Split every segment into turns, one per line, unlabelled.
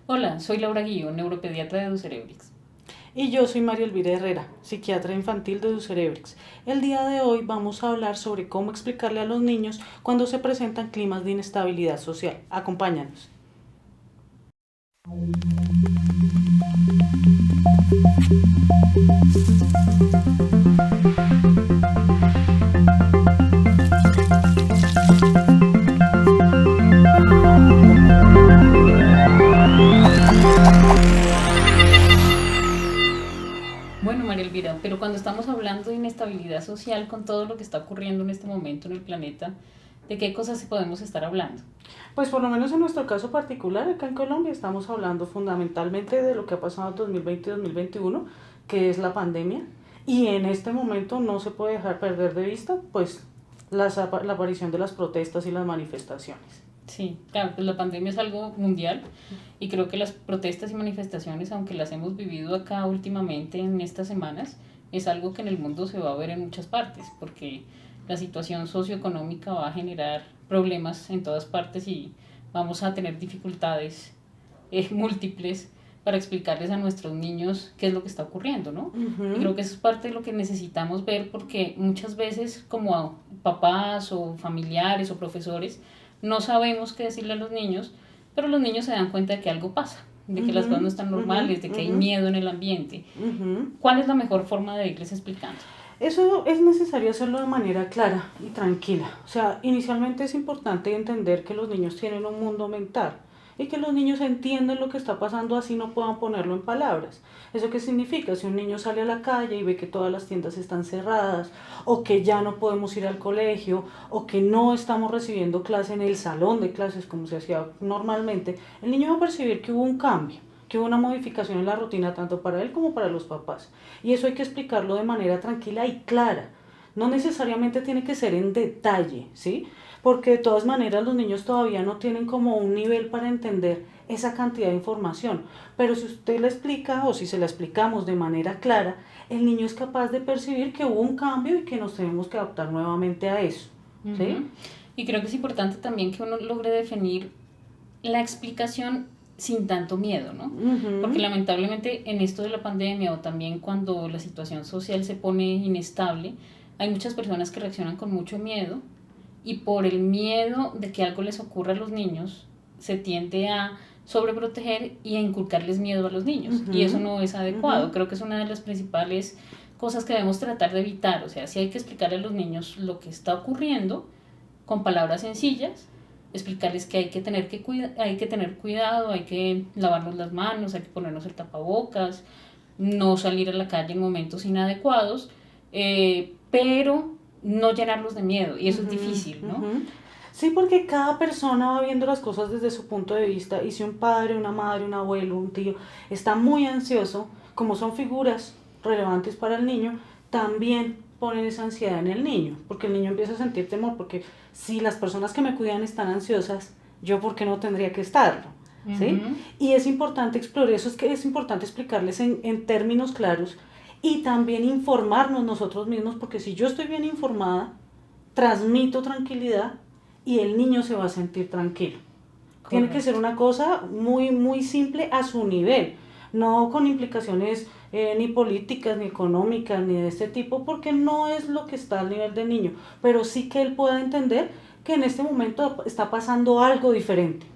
Hola, soy Laura Guillón, neuropediatra de Ducerebrix.
Y yo soy María Elvira Herrera, psiquiatra infantil de Ducerebrix. El día de hoy vamos a hablar sobre cómo explicarle a los niños cuando se presentan climas de inestabilidad social. Acompáñanos.
Bueno, María Elvira, pero cuando estamos hablando de inestabilidad social con todo lo que está ocurriendo en este momento en el planeta, ¿de qué cosas podemos estar hablando?
Pues por lo menos en nuestro caso particular, acá en Colombia, estamos hablando fundamentalmente de lo que ha pasado en 2020 y 2021, que es la pandemia. Y en este momento no se puede dejar perder de vista pues la aparición de las protestas y las manifestaciones.
Sí, claro, pues la pandemia es algo mundial y creo que las protestas y manifestaciones, aunque las hemos vivido acá últimamente en estas semanas, es algo que en el mundo se va a ver en muchas partes, porque la situación socioeconómica va a generar problemas en todas partes y vamos a tener dificultades múltiples para explicarles a nuestros niños qué es lo que está ocurriendo, ¿no? Y
Ujú.
creo que eso es parte de lo que necesitamos ver porque muchas veces como papás o familiares o profesores no sabemos qué decirle a los niños, pero los niños se dan cuenta de que algo pasa, de que las cosas no
Ujú,
están
ujú,
normales, de que hay
ujú,
miedo en el ambiente.
ujú.
¿Cuál es la mejor forma de irles explicando?
Eso es necesario hacerlo de manera clara y tranquila. O sea, inicialmente es importante entender que los niños tienen un mundo mental y que los niños entienden lo que está pasando así no puedan ponerlo en palabras. ¿Eso qué significa? Si un niño sale a la calle y ve que todas las tiendas están cerradas o que ya no podemos ir al colegio o que no estamos recibiendo clase en el salón de clases como se hacía normalmente, el niño va a percibir que hubo un cambio, que hubo una modificación en la rutina tanto para él como para los papás. Y eso hay que explicarlo de manera tranquila y clara. No necesariamente tiene que ser en detalle, ¿sí? Porque de todas maneras los niños todavía no tienen como un nivel para entender esa cantidad de información. Pero si usted le explica o si se la explicamos de manera clara, el niño es capaz de percibir que hubo un cambio y que nos tenemos que adaptar nuevamente a eso, ¿sí?
Uh-huh. Y creo que es importante también que uno logre definir la explicación sin tanto miedo, ¿no? Porque
Ujú,
lamentablemente en esto de la pandemia o también cuando la situación social se pone inestable, hay muchas personas que reaccionan con mucho miedo y por el miedo de que algo les ocurra a los niños, se tiende a sobreproteger y a inculcarles miedo a los niños. Y eso
ujú,
no es
ujú.
adecuado. Creo que es una de las principales cosas que debemos tratar de evitar. O sea, si hay que explicarle a los niños lo que está ocurriendo con palabras sencillas, explicarles que hay que tener cuidado, hay que lavarnos las manos, hay que ponernos el tapabocas, no salir a la calle en momentos inadecuados, pero no llenarlos de miedo, y eso es
Ujú,
difícil, ¿no?
ujú. Sí, porque cada persona va viendo las cosas desde su punto de vista y si un padre, una madre, un abuelo, un tío está muy ansioso, como son figuras relevantes para el niño, también ponen esa ansiedad en el niño, porque el niño empieza a sentir temor, porque si las personas que me cuidan están ansiosas, yo por qué no tendría que estarlo, ¿sí?
Uh-huh.
Y es importante explorar, eso es que es importante explicarles en términos claros y también informarnos nosotros mismos, porque si yo estoy bien informada, transmito tranquilidad y el niño se va a sentir tranquilo. Tiene que ser
Correcto.
una cosa muy, muy simple a su nivel, no con implicaciones ni políticas, ni económicas, ni de este tipo, porque no es lo que está al nivel del niño, pero sí que él pueda entender que en este momento está pasando algo diferente.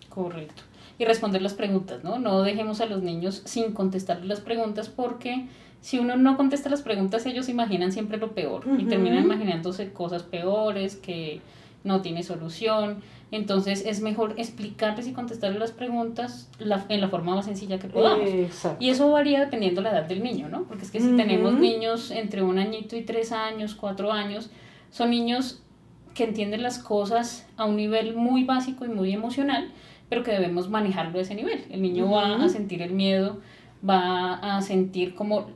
Correcto. Y responder las preguntas, ¿no? No dejemos a los niños sin contestar las preguntas porque si uno no contesta las preguntas, ellos imaginan siempre lo peor y terminan
Ujú.
imaginándose cosas peores que no tiene solución. Entonces es mejor explicarles y contestarles las preguntas en la forma más sencilla que podamos. Y
Exacto.
eso varía dependiendo de la edad del niño, ¿no? Porque es que si tenemos
Ujú.
niños entre 1 añito y 3 años, 4 años, son niños que entienden las cosas a un nivel muy básico y muy emocional, pero que debemos manejarlo a ese nivel. El niño va a
Ujú.
sentir el miedo, va a sentir como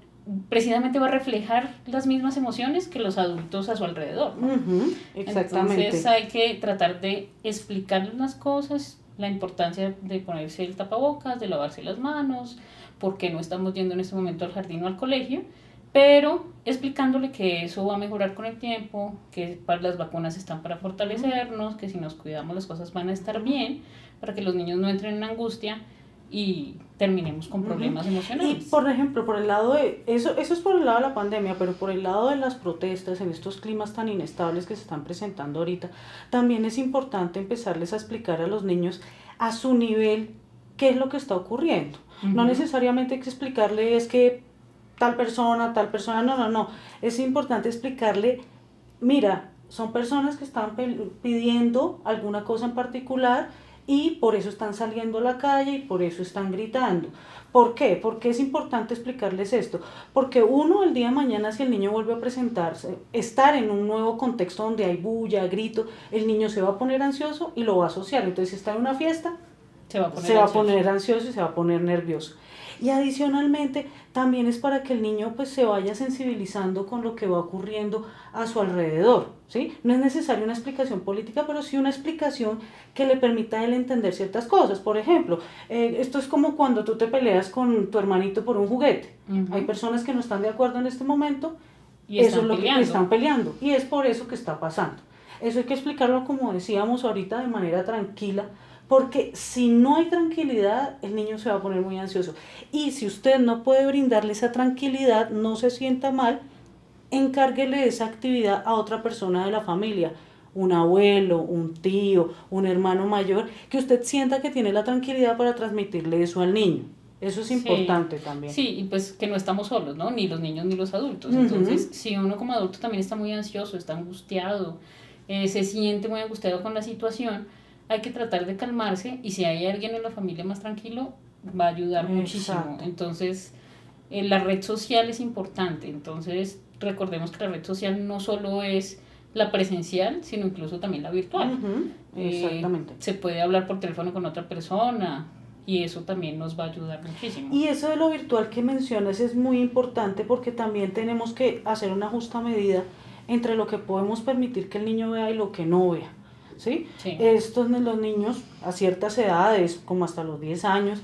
precisamente va a reflejar las mismas emociones que los adultos a su alrededor, ¿no?
Ujú.
Entonces
Exactamente.
hay que tratar de explicarles las cosas, la importancia de ponerse el tapabocas, de lavarse las manos, por qué no estamos yendo en este momento al jardín o al colegio, pero explicándole que eso va a mejorar con el tiempo, que las vacunas están para
Ujú.
fortalecernos, que si nos cuidamos las cosas van a estar
Ujú.
bien, para que los niños no entren en angustia y terminemos con problemas emocionales.
Y por ejemplo, por el lado de, eso es por el lado de la pandemia, pero por el lado de las protestas en estos climas tan inestables que se están presentando ahorita, también es importante empezarles a explicar a los niños a su nivel qué es lo que está ocurriendo. No necesariamente hay que explicarle es que tal persona, no. Es importante explicarle, mira, son personas que están pidiendo alguna cosa en particular y por eso están saliendo a la calle y por eso están gritando. ¿Por qué? Porque es importante explicarles esto. Porque uno, el día de mañana, si el niño vuelve a presentarse, estar en un nuevo contexto donde hay bulla, grito, el niño se va a poner ansioso y lo va a asociar. Entonces, si está en una fiesta, se va a poner ansioso y se va a poner nervioso. Y adicionalmente también es para que el niño pues se vaya sensibilizando con lo que va ocurriendo a su alrededor, ¿sí? No es necesaria una explicación política, pero sí una explicación que le permita a él entender ciertas cosas. Por ejemplo, esto es como cuando tú te peleas con tu hermanito por un juguete. Hay personas que no están de acuerdo en este momento y eso es lo que están peleando y es por eso que está pasando. Eso hay que explicarlo, como decíamos ahorita, de manera tranquila, porque si no hay tranquilidad, el niño se va a poner muy ansioso. Y si usted no puede brindarle esa tranquilidad, no se sienta mal, encárguele esa actividad a otra persona de la familia, un abuelo, un tío, un hermano mayor, que usted sienta que tiene la tranquilidad para transmitirle eso al niño. Eso es importante también.
Sí, y pues que no estamos solos, ¿no? Ni los niños ni los adultos. Entonces, si uno como adulto también está muy ansioso, está angustiado, se siente muy angustiado con la situación, hay que tratar de calmarse y si hay alguien en la familia más tranquilo, va a ayudar muchísimo. Entonces, la red social es importante. Entonces, recordemos que la red social no solo es la presencial, sino incluso también la virtual.
Exactamente.
Se puede hablar por teléfono con otra persona y eso también nos va a ayudar muchísimo.
Y eso de lo virtual que mencionas es muy importante porque también tenemos que hacer una justa medida entre lo que podemos permitir que el niño vea y lo que no vea. ¿Sí? Estos los niños a ciertas edades, como hasta los 10 años,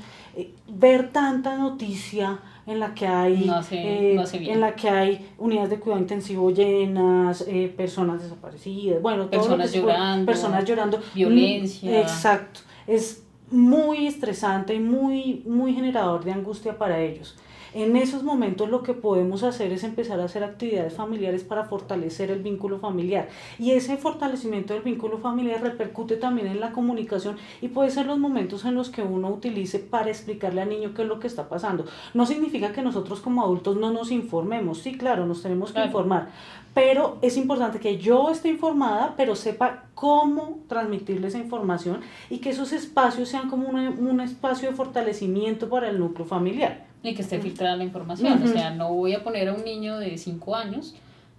ver tanta noticia en la que hay en la que hay unidades de cuidado intensivo llenas, personas desaparecidas, bueno,
personas
llorando,
violencia.
Exacto, es muy estresante y muy generador de angustia para ellos. En esos momentos lo que podemos hacer es empezar a hacer actividades familiares para fortalecer el vínculo familiar. Y ese fortalecimiento del vínculo familiar repercute también en la comunicación y puede ser los momentos en los que uno utilice para explicarle al niño qué es lo que está pasando. No significa que nosotros como adultos no nos informemos. Sí, claro, nos tenemos que informar. Pero es importante que yo esté informada, pero sepa cómo transmitirle esa información y que esos espacios sean como un espacio de fortalecimiento para el núcleo familiar.
Y que esté filtrada la información. O sea, no voy a poner a un niño de 5 años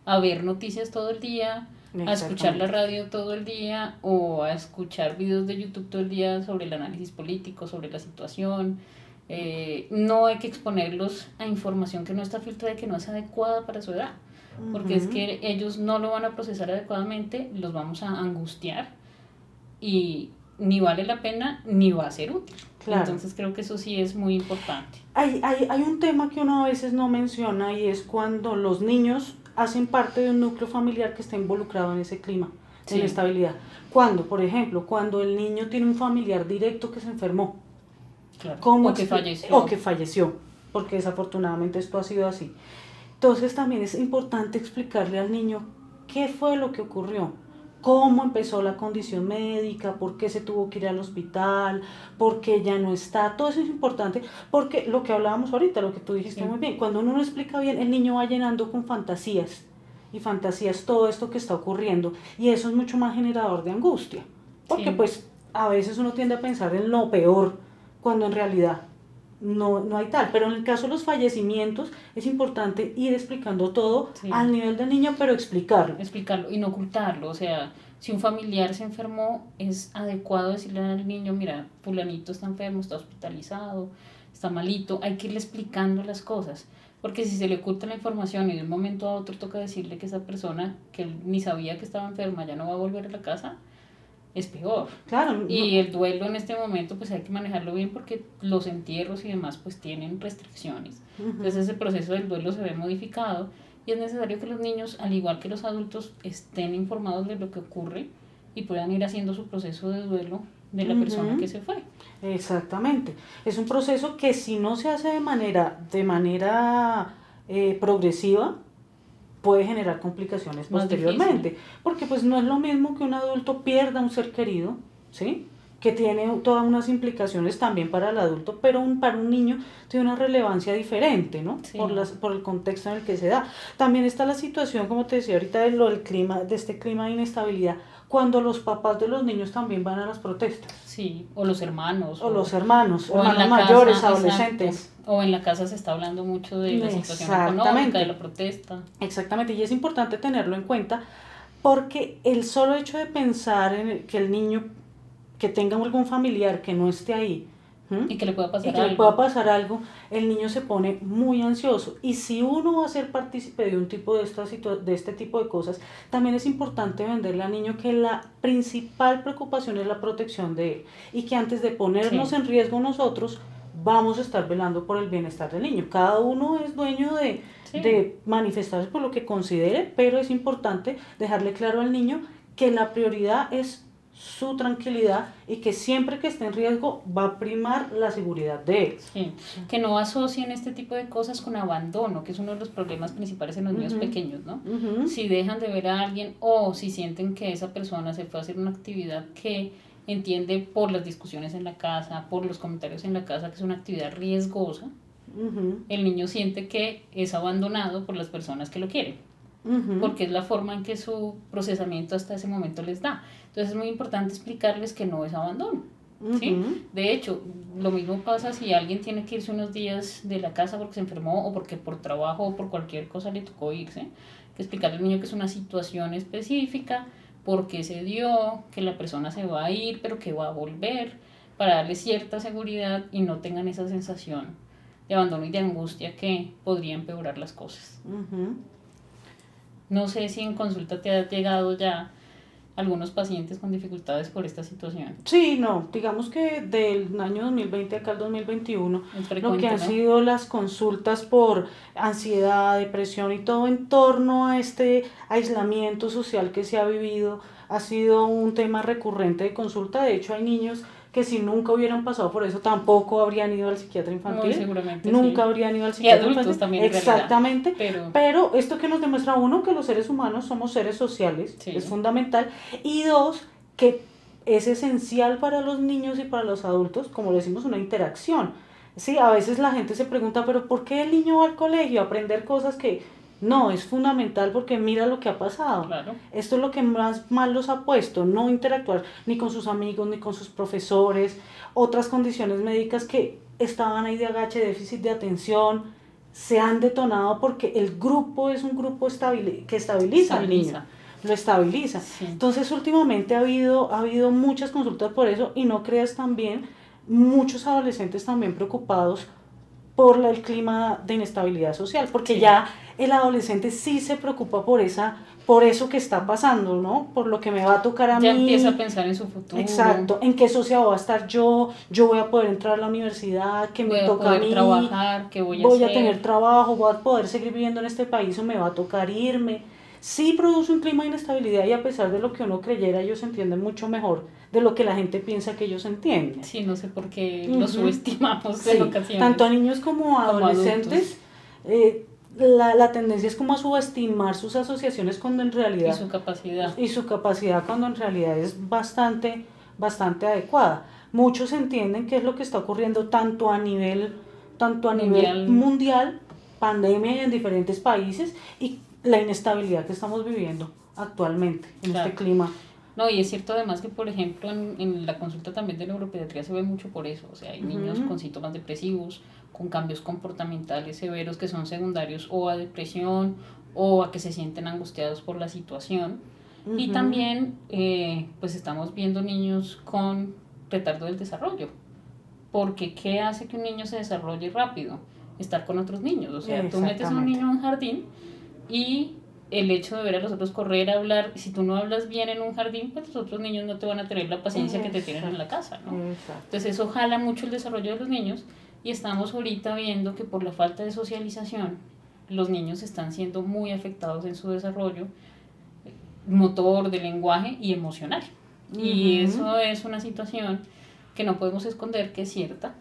a ver noticias todo el día, a escuchar la radio todo el día o a escuchar videos de YouTube todo el día sobre el análisis político, sobre la situación. No hay que exponerlos a información que no está filtrada y que no es adecuada para su edad. Porque es que ellos no lo van a procesar adecuadamente, los vamos a angustiar y ni vale la pena ni va a ser útil. Claro. Entonces creo que eso sí es muy importante.
Hay un tema que uno a veces no menciona y es cuando los niños hacen parte de un núcleo familiar que está involucrado en ese clima de inestabilidad. Cuando, por ejemplo, cuando el niño tiene un familiar directo que se enfermó.
Claro. O
que falleció, porque desafortunadamente esto ha sido así. Entonces también es importante explicarle al niño qué fue lo que ocurrió, cómo empezó la condición médica, por qué se tuvo que ir al hospital, por qué ya no está. Todo eso es importante porque lo que hablábamos ahorita, lo que tú dijiste muy bien, cuando uno lo explica bien, el niño va llenando con fantasías y fantasías todo esto que está ocurriendo y eso es mucho más generador de angustia, porque pues a veces uno tiende a pensar en lo peor cuando en realidad no hay tal, pero en el caso de los fallecimientos es importante ir explicando todo al nivel del niño, pero explicarlo
y no ocultarlo. O sea, si un familiar se enfermó, es adecuado decirle al niño, mira, fulanito está enfermo, está hospitalizado, está malito. Hay que irle explicando las cosas, porque si se le oculta la información y de un momento a otro toca decirle que esa persona que él ni sabía que estaba enferma ya no va a volver a la casa, es peor.
Claro.
Y el duelo en este momento pues hay que manejarlo bien porque los entierros y demás pues tienen restricciones. Entonces ese proceso del duelo se ve modificado y es necesario que los niños, al igual que los adultos, estén informados de lo que ocurre y puedan ir haciendo su proceso de duelo de la persona que se fue.
Exactamente. Es un proceso que si no se hace de manera progresiva, puede generar complicaciones
Más
posteriormente.
difícil.
Porque pues no es lo mismo que un adulto pierda un ser querido, ¿sí? Que tiene todas unas implicaciones también para el adulto, pero para un niño tiene una relevancia diferente, ¿no?
Sí.
Por el contexto en el que se da. También está la situación, como te decía ahorita, del clima, de este clima de inestabilidad, cuando los papás de los niños también van a las protestas.
Sí, o los hermanos.
O los hermanos
en la
mayores,
casa,
adolescentes.
Exacto. O en la casa se está hablando mucho de la situación
Exactamente.
económica, de la protesta.
Exactamente, y es importante tenerlo en cuenta porque el solo hecho de pensar en que el niño, que tenga algún familiar que no esté ahí,
y que le pueda pasar
le pueda pasar algo, el niño se pone muy ansioso. Y si uno va a ser partícipe de un tipo de este tipo de cosas, también es importante venderle al niño que la principal preocupación es la protección de él y que antes de ponernos en riesgo nosotros, vamos a estar velando por el bienestar del niño. Cada uno es dueño de manifestarse por lo que considere, pero es importante dejarle claro al niño que la prioridad es su tranquilidad y que siempre que esté en riesgo va a primar la seguridad de él.
Sí, que no asocien este tipo de cosas con abandono, que es uno de los problemas principales en los niños pequeños, ¿no? Si dejan de ver a alguien o si sienten que esa persona se fue a hacer una actividad que entiende por las discusiones en la casa, por los comentarios en la casa, que es una actividad riesgosa, el niño siente que es abandonado por las personas que lo quieren. Porque es la forma en que su procesamiento hasta ese momento les da. Entonces es muy importante explicarles que no es abandono. ¿Sí? De hecho, lo mismo pasa si alguien tiene que irse unos días de la casa porque se enfermó o porque por trabajo o por cualquier cosa le tocó irse. Que explicarle al niño que es una situación específica, por qué se dio, que la persona se va a ir pero que va a volver, para darle cierta seguridad y no tengan esa sensación de abandono y de angustia que podría empeorar las cosas. No sé si en consulta te ha llegado ya algunos pacientes con dificultades por esta situación.
Sí, no, digamos que del año 2020 acá al 2021, lo que han
¿no?
sido las consultas por ansiedad, depresión y todo en torno a este aislamiento social que se ha vivido, ha sido un tema recurrente de consulta. De hecho, hay niños que si nunca hubieran pasado por eso tampoco habrían ido al psiquiatra infantil.
Muy seguramente
nunca habrían ido al psiquiatra
infantil. Y adultos también.
Exactamente. Pero esto que nos demuestra, uno, que los seres humanos somos seres sociales, es fundamental. Y dos, que es esencial para los niños y para los adultos, como le decimos, una interacción. Sí, a veces la gente se pregunta, pero ¿por qué el niño va al colegio a aprender cosas que... No, es fundamental porque mira lo que ha pasado.
Claro.
Esto es lo que más mal los ha puesto, no interactuar ni con sus amigos, ni con sus profesores, otras condiciones médicas que estaban ahí de agache, déficit de atención, se han detonado porque el grupo es un grupo que estabiliza al niño, lo estabiliza. Sí. Entonces últimamente ha habido muchas consultas por eso, y no creas, también muchos adolescentes también preocupados por el clima de inestabilidad social, porque ya el adolescente sí se preocupa por eso que está pasando, ¿no? Por lo que me va a tocar a mí.
Ya empieza a pensar en su futuro.
Exacto, en qué sociedad voy a estar yo voy a poder entrar a la universidad, qué me toca a mí,
trabajar, qué voy
a tener trabajo, voy a poder seguir viviendo en este país o me va a tocar irme. Sí produce un clima de inestabilidad, y a pesar de lo que uno creyera, ellos entienden mucho mejor de lo que la gente piensa que ellos entienden.
Sí, no sé por qué lo subestimamos en ocasiones.
Tanto a niños como a adolescentes, la tendencia es como a subestimar sus asociaciones cuando en realidad...
Y
su capacidad cuando en realidad es bastante adecuada. Muchos entienden qué es lo que está ocurriendo tanto a nivel mundial, pandemia en diferentes países, y la inestabilidad que estamos viviendo actualmente en este clima.
No, y es cierto además que, por ejemplo, en la consulta también de neuropediatría se ve mucho por eso. O sea, hay niños con síntomas depresivos, con cambios comportamentales severos que son secundarios o a depresión o a que se sienten angustiados por la situación. Y también, pues estamos viendo niños con retardo del desarrollo. Porque ¿qué hace que un niño se desarrolle rápido? Estar con otros niños. O sea, tú metes a un niño en un jardín y el hecho de ver a los otros correr, hablar, si tú no hablas bien en un jardín, pues los otros niños no te van a tener la paciencia que te tienen en la casa, ¿no? Entonces eso jala mucho el desarrollo de los niños, y estamos ahorita viendo que por la falta de socialización los niños están siendo muy afectados en su desarrollo motor, de lenguaje y emocional. Y eso es una situación que no podemos esconder, que es cierta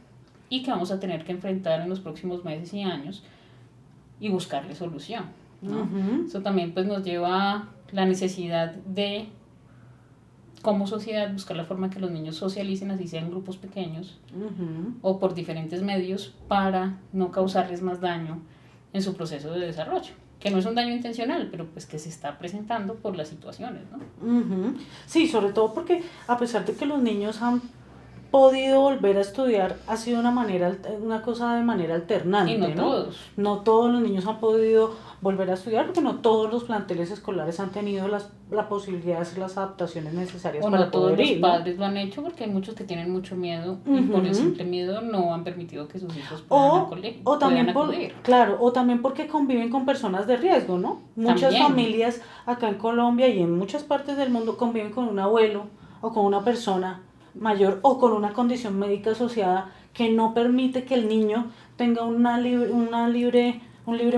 y que vamos a tener que enfrentar en los próximos meses y años y buscarle solución, ¿no? Eso también pues nos lleva a la necesidad de, como sociedad, buscar la forma que los niños socialicen, así sean grupos pequeños o por diferentes medios, para no causarles más daño en su proceso de desarrollo, que no es un daño intencional, pero pues que se está presentando por las situaciones, ¿no?
Sí, sobre todo porque a pesar de que los niños han podido volver a estudiar, ha sido una cosa de manera alternante,
Y no
¿no?
todos.
No todos los niños han podido volver a estudiar, porque no todos los planteles escolares han tenido la posibilidad de hacer las adaptaciones necesarias
O
para
no todos
poder
los
ir, ¿no?
padres lo han hecho, porque hay muchos que tienen mucho miedo y por el simple miedo no han permitido que sus hijos puedan acudir.
Claro, o también porque conviven con personas de riesgo, ¿no? Muchas
También.
familias acá en Colombia y en muchas partes del mundo conviven con un abuelo o con una persona mayor o con una condición médica asociada que no permite que el niño tenga un libre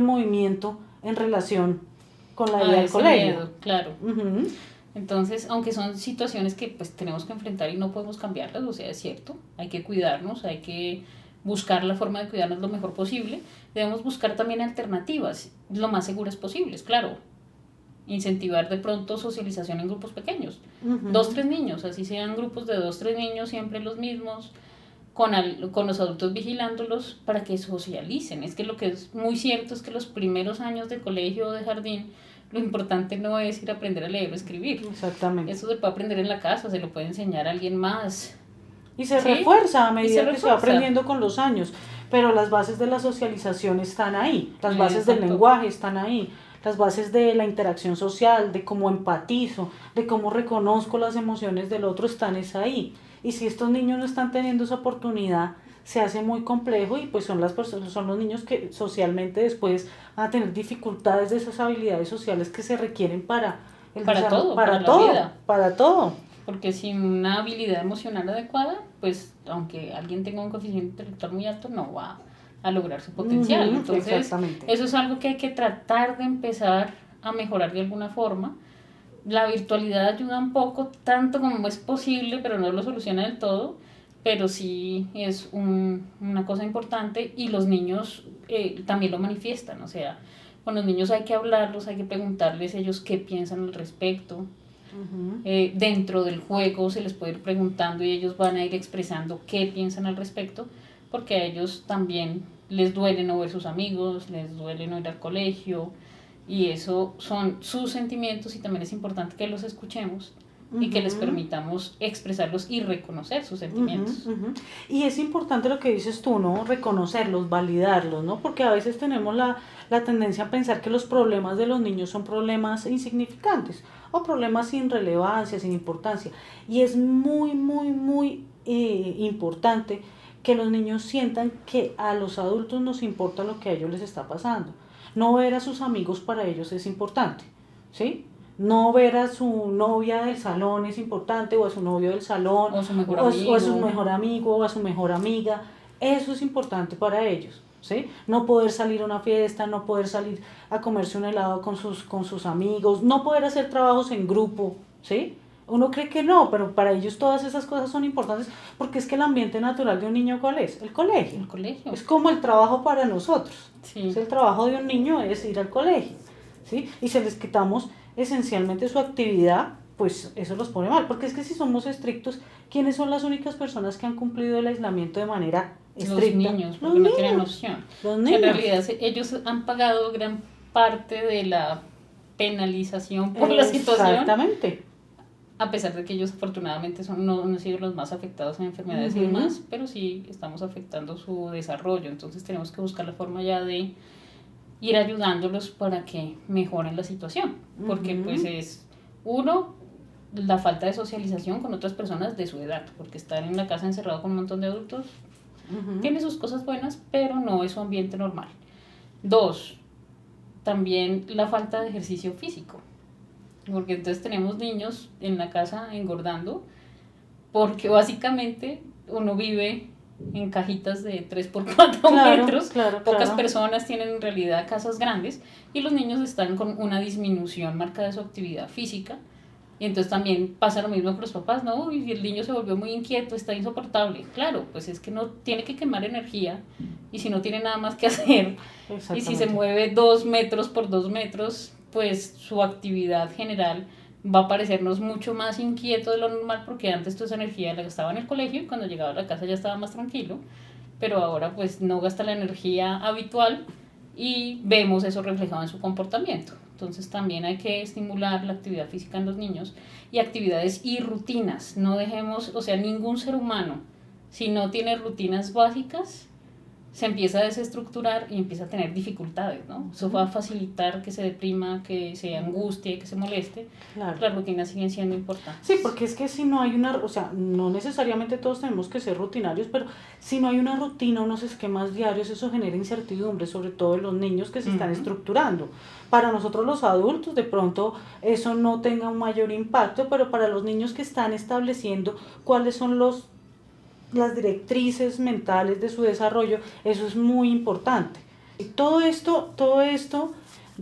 movimiento en relación con la ida al colegio.
Miedo, claro. Entonces, aunque son situaciones que pues tenemos que enfrentar y no podemos cambiarlas, o sea, es cierto, hay que cuidarnos, hay que buscar la forma de cuidarnos lo mejor posible, debemos buscar también alternativas lo más seguras posibles, claro. Incentivar de pronto socialización en grupos pequeños, 2, 3 niños, así sean grupos de 2, 3 niños, siempre los mismos, con los adultos vigilándolos para que socialicen. Es que lo que es muy cierto es que los primeros años de colegio o de jardín, lo importante no es ir a aprender a leer o escribir.
Exactamente.
Eso se puede aprender en la casa, se lo puede enseñar a alguien más.
Y se refuerza a medida que se va aprendiendo con los años, pero las bases de la socialización están ahí, las bases del lenguaje están ahí, las bases de la interacción social, de cómo empatizo, de cómo reconozco las emociones del otro, están ahí. Y si estos niños no están teniendo esa oportunidad, se hace muy complejo y pues son los niños que socialmente después van a tener dificultades de esas habilidades sociales que se requieren para todo.
Porque sin una habilidad emocional adecuada, pues aunque alguien tenga un coeficiente intelectual muy alto, no va a lograr su potencial. Entonces, eso es algo que hay que tratar de empezar a mejorar de alguna forma. La virtualidad ayuda un poco, tanto como es posible, pero no lo soluciona del todo, pero sí es una cosa importante, y los niños también lo manifiestan. O sea, con los niños hay que hablarlos, hay que preguntarles ellos qué piensan al respecto. Dentro del juego se les puede ir preguntando y ellos van a ir expresando qué piensan al respecto, porque a ellos también les duele no ver sus amigos, les duele no ir al colegio, y eso son sus sentimientos, y también es importante que los escuchemos y que les permitamos expresarlos y reconocer sus sentimientos.
Y es importante lo que dices tú, ¿no? Reconocerlos, validarlos, ¿no? Porque a veces tenemos la tendencia a pensar que los problemas de los niños son problemas insignificantes o problemas sin relevancia, sin importancia. Y es muy, muy, muy importante que los niños sientan que a los adultos nos importa lo que a ellos les está pasando. No ver a sus amigos para ellos es importante, ¿sí? No ver a su novia del salón es importante, o a su novio del salón,
o a su mejor
amigo, o a su mejor amiga. Eso es importante para ellos, ¿sí? No poder salir a una fiesta, no poder salir a comerse un helado con sus amigos, no poder hacer trabajos en grupo, ¿sí? Uno cree que no, pero para ellos todas esas cosas son importantes, porque es que el ambiente natural de un niño, ¿cuál es? El colegio.
El colegio.
Es como el trabajo para nosotros.
Sí.
El trabajo de un niño es ir al colegio, ¿sí? Y si les quitamos esencialmente su actividad, pues eso los pone mal, porque es que si somos estrictos, ¿quiénes son las únicas personas que han cumplido el aislamiento de manera estricta?
Los niños, porque no tienen opción.
Los niños.
En realidad ellos han pagado gran parte de la penalización por la situación.
Exactamente.
A pesar de que ellos afortunadamente no han sido los más afectados en enfermedades y demás, pero sí estamos afectando su desarrollo. Entonces tenemos que buscar la forma ya de ir ayudándolos para que mejoren la situación, porque pues es la falta de socialización con otras personas de su edad, porque estar en la casa encerrado con un montón de adultos tiene sus cosas buenas, pero no es su ambiente normal. 2, también la falta de ejercicio físico, porque entonces tenemos niños en la casa engordando, porque básicamente uno vive en cajitas de 3x4 metros. Pocas personas tienen en realidad casas grandes, y los niños están con una disminución marcada de su actividad física, Y entonces también pasa lo mismo con los papás, ¿no? Y el niño se volvió muy inquieto, está insoportable. Claro, pues es que no tiene que quemar energía y si no tiene nada más que hacer y si se mueve 2 metros por 2 metros, pues su actividad general va a parecernos mucho más inquieto de lo normal porque antes toda esa energía la gastaba en el colegio y cuando llegaba a la casa ya estaba más tranquilo, pero ahora pues no gasta la energía habitual y vemos eso reflejado en su comportamiento. Entonces también hay que estimular la actividad física en los niños y actividades y rutinas. No dejemos, o sea, ningún ser humano, si no tiene rutinas básicas, se empieza a desestructurar y empieza a tener dificultades, ¿no? Eso va a facilitar que se deprima, que se angustie, que se moleste. Claro. Las rutinas siguen siendo importantes.
Sí, porque es que si no hay una, o sea, no necesariamente todos tenemos que ser rutinarios, pero si no hay una rutina, unos esquemas diarios, eso genera incertidumbre, sobre todo en los niños que se están estructurando. Para nosotros los adultos, de pronto, eso no tenga un mayor impacto, pero para los niños que están estableciendo cuáles son las directrices mentales de su desarrollo, eso es muy importante. Y todo esto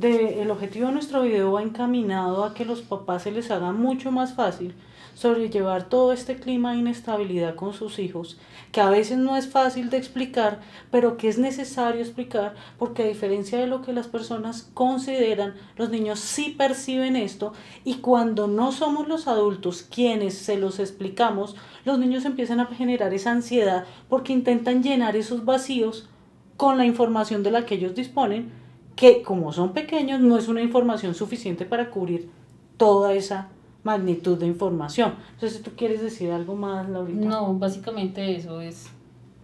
el objetivo de nuestro video va encaminado a que los papás se les haga mucho más fácil sobrellevar todo este clima de inestabilidad con sus hijos, que a veces no es fácil de explicar, pero que es necesario explicar, porque a diferencia de lo que las personas consideran, los niños sí perciben esto, y cuando no somos los adultos quienes se los explicamos, los niños empiezan a generar esa ansiedad porque intentan llenar esos vacíos con la información de la que ellos disponen, que como son pequeños no es una información suficiente para cubrir toda esa magnitud de información. Entonces, si tú quieres decir algo más, Laurita.
No, básicamente eso es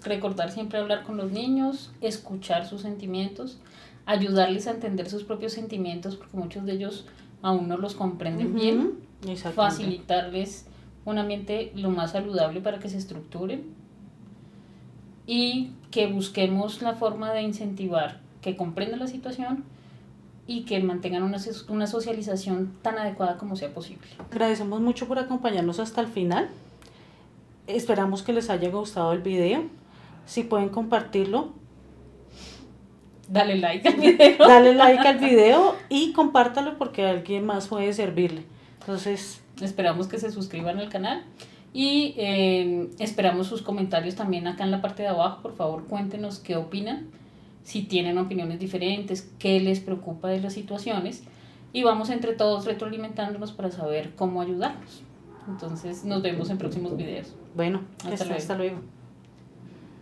recordar siempre hablar con los niños, escuchar sus sentimientos, ayudarles a entender sus propios sentimientos, porque muchos de ellos aún no los comprenden bien, facilitarles un ambiente lo más saludable para que se estructuren y que busquemos la forma de incentivar que comprendan la situación y que mantengan una socialización tan adecuada como sea posible.
Agradecemos mucho por acompañarnos hasta el final. Esperamos que les haya gustado el video. Si pueden compartirlo,
dale like al video.
Dale like al video y compártalo porque a alguien más puede servirle. Entonces,
esperamos que se suscriban al canal y esperamos sus comentarios también acá en la parte de abajo. Por favor, cuéntenos qué opinan, si tienen opiniones diferentes, qué les preocupa de las situaciones y vamos entre todos retroalimentándonos para saber cómo ayudarnos. Entonces nos vemos en próximos videos.
Bueno, hasta luego.